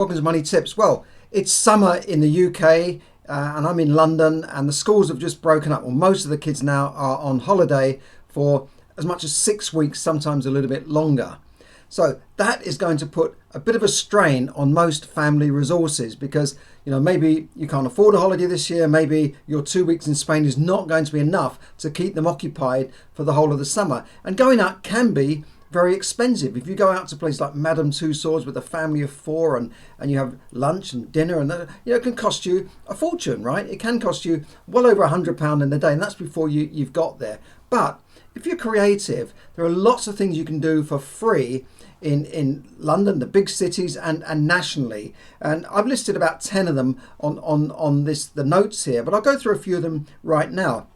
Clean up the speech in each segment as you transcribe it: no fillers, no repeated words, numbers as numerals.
Welcome to Money Tips. Well, it's summer in the UK and I'm in London, and the schools have just broken up. Well, most of the kids now are on holiday for as much as 6 weeks, sometimes a little bit longer. So that is going to put a bit of a strain on most family resources because, maybe you can't afford a holiday this year. Maybe your 2 weeks in Spain is not going to be enough to keep them occupied for the whole of the summer. And going out can be very expensive. If you go out to places like Madame Tussauds with a family of four and you have lunch and dinner, and it can cost you a fortune, right? It can cost you well over £100 in the day, and that's before you've got there. But if you're creative, there are lots of things you can do for free in London, the big cities, and nationally. And I've listed about 10 of them on the notes here, but I'll go through a few of them right now.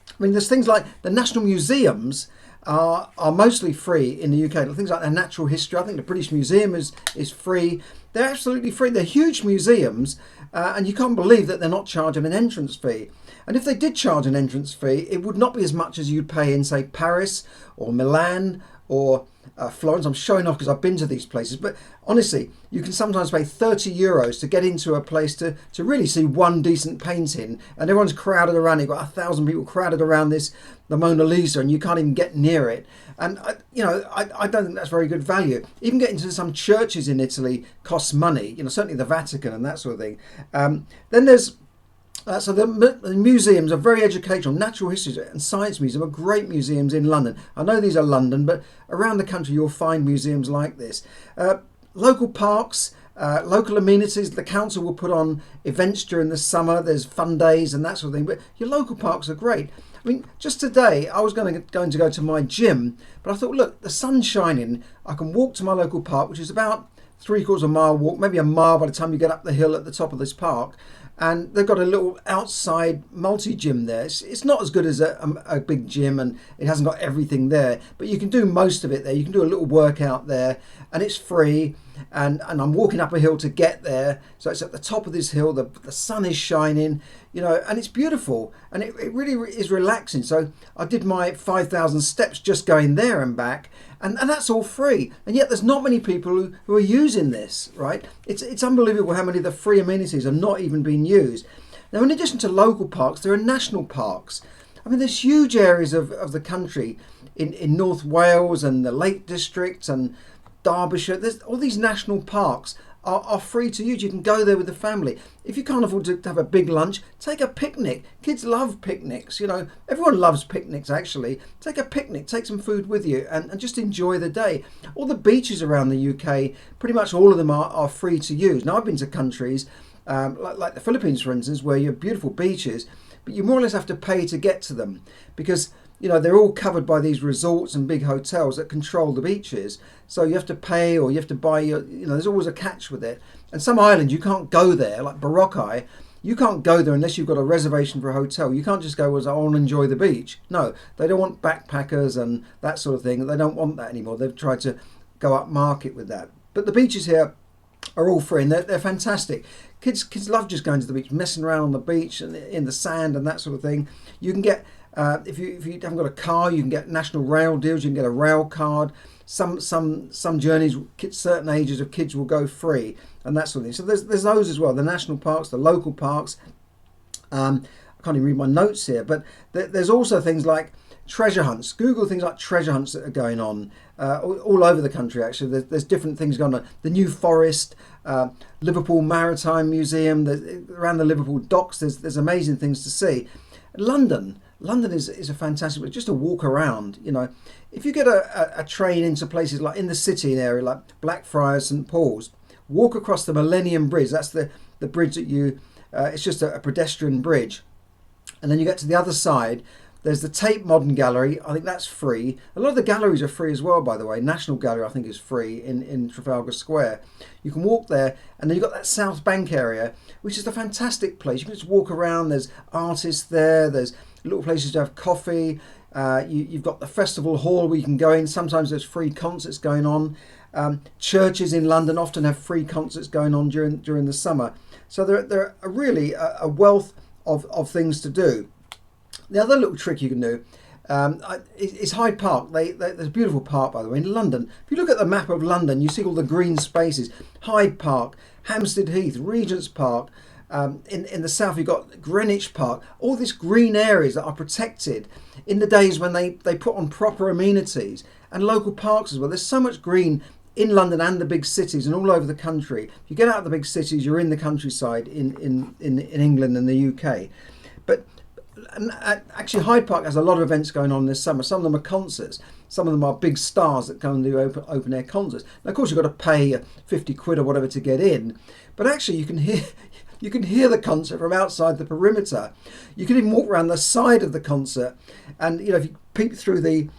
I mean, there's things like the national museums are mostly free in the UK. Things like the natural history. I think the British Museum is free. They're absolutely free. They're huge museums, and you can't believe that they're not charging an entrance fee. And if they did charge an entrance fee, it would not be as much as you'd pay in, say, Paris or Milan or Florence. I'm showing off because I've been to these places, but honestly, you can sometimes pay €30 to get into a place to really see one decent painting, and everyone's crowded around. You've got 1,000 people crowded around the Mona Lisa, and you can't even get near it. And I don't think that's very good value. Even getting to some churches in Italy costs money. Certainly the Vatican and that sort of thing. Then there's so the museums are very educational. Natural History and Science Museum are great museums in London. I know these are London, but around the country you'll find museums like this. Local parks, local amenities. The council will put on events during the summer. There's fun days and that sort of thing. But your local parks are great. I mean, just today I was going to go to my gym, but I thought, look, the sun's shining. I can walk to my local park, which is about 3/4 of a mile walk, maybe a mile by the time you get up the hill at the top of this park. And they've got a little outside multi-gym there. It's not as good as a big gym, and it hasn't got everything there, but you can do most of it there. You can do a little workout there, and it's free. And I'm walking up a hill to get there. So it's at the top of this hill. The sun is shining, and it's beautiful. And it really is relaxing. So I did my 5,000 steps just going there and back. And that's all free. And yet there's not many people who are using this, right? It's unbelievable how many of the free amenities are not even being used. Now, in addition to local parks, there are national parks. I mean, there's huge areas of the country in North Wales and the Lake District and Derbyshire. There's all these national parks are free to use. You can go there with the family. If you can't afford to have a big lunch, take a picnic. Kids love picnics. Everyone loves picnics, actually. Take a picnic, take some food with you, and just enjoy the day. All the beaches around the UK, pretty much all of them are free to use. Now, I've been to countries like the Philippines, for instance, where you have beautiful beaches, but you more or less have to pay to get to them because they're all covered by these resorts and big hotels that control the beaches. So you have to pay, or you have to buy there's always a catch with it. And some islands you can't go there, like Boracay. You can't go there unless you've got a reservation for a hotel. You can't just go, I want to enjoy the beach. No, they don't want backpackers and that sort of thing. They don't want that anymore. They've tried to go up market with that. But the beaches here are all free, and they're fantastic. Kids love just going to the beach, messing around on the beach and in the sand and that sort of thing. You can get if you haven't got a car, you can get national rail deals. You can get a rail card. Some journeys, certain ages of kids will go free and that sort of thing. So there's those as well. The national parks, the local parks. I can't even read my notes here, but there's also things like treasure hunts. Google things like treasure hunts that are going on all over the country. Actually, there's different things going on. The New Forest, Liverpool Maritime Museum, around the Liverpool docks. There's amazing things to see. London is a fantastic place just to walk around. If you get a train into places like in the city area, like Blackfriars, St Paul's, walk across the Millennium Bridge. That's the bridge that it's just a pedestrian bridge, and then you get to the other side. There's the Tate Modern Gallery. I think that's free. A lot of the galleries are free as well, by the way. National Gallery, I think, is free in Trafalgar Square. You can walk there, and then you've got that South Bank area, which is a fantastic place. You can just walk around. There's artists there. There's little places to have coffee. You've got the festival hall where you can go in. Sometimes there's free concerts going on. Churches in London often have free concerts going on during the summer. So there are really a wealth of things to do. The other little trick you can do It's Hyde Park. There's a beautiful park, by the way, in London. If you look at the map of London, you see all the green spaces. Hyde Park, Hampstead Heath, Regent's Park. In the south, you've got Greenwich Park. All these green areas that are protected in the days when they put on proper amenities, and local parks as well. There's so much green in London and the big cities and all over the country. If you get out of the big cities, you're in the countryside in England and the UK. But actually, Hyde Park has a lot of events going on this summer. Some of them are concerts. Some of them are big stars that go and do open air concerts. Now, of course, you've got to pay 50 quid or whatever to get in. But actually, you can hear the concert from outside the perimeter. You can even walk around the side of the concert, and if you peek through the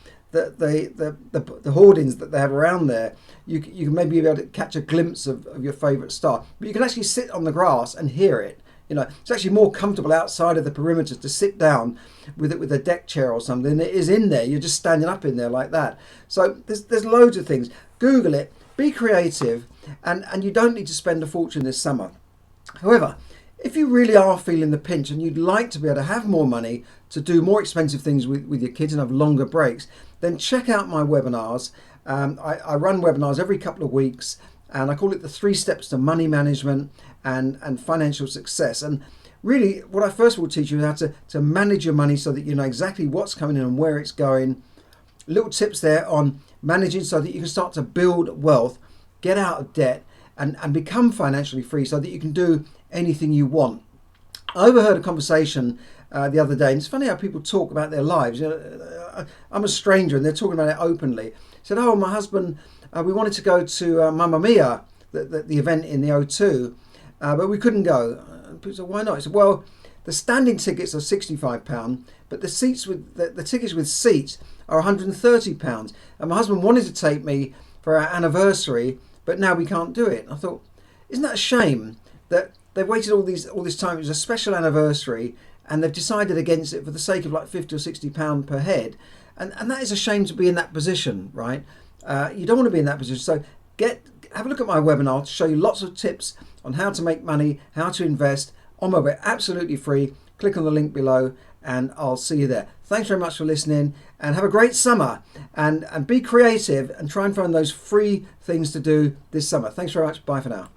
hoardings that they have around there, you can maybe be able to catch a glimpse of your favourite star. But you can actually sit on the grass and hear it. It's actually more comfortable outside of the perimeter to sit down with a deck chair or something than it is in there. You're just standing up in there like that. So there's loads of things. Google it, be creative, and you don't need to spend a fortune this summer. However, if you really are feeling the pinch and you'd like to be able to have more money to do more expensive things with your kids and have longer breaks, then check out my webinars. I run webinars every couple of weeks, and I call it the 3 steps to money management and financial success. And really, what I first of all teach you is how to manage your money so that you know exactly what's coming in and where it's going. Little tips there on managing so that you can start to build wealth, get out of debt, and become financially free so that you can do anything you want. I overheard a conversation the other day, and it's funny how people talk about their lives. I'm a stranger and they're talking about it openly. Said, oh, my husband, we wanted to go to Mamma Mia, the event in the O2, but we couldn't go. And people said, why not? I said, well, the standing tickets are £65, but the seats with the tickets with seats are £130. And my husband wanted to take me for our anniversary, but now we can't do it. And I thought, isn't that a shame that they've waited all this time? It was a special anniversary, and they've decided against it for the sake of like £50 or £60 per head, and that is a shame to be in that position, right? You don't want to be in that position. So have a look at my webinar to show you lots of tips on how to make money, how to invest on my web, absolutely free. Click on the link below, and I'll see you there. Thanks very much for listening, and have a great summer, and be creative and try and find those free things to do this summer. Thanks very much. Bye for now.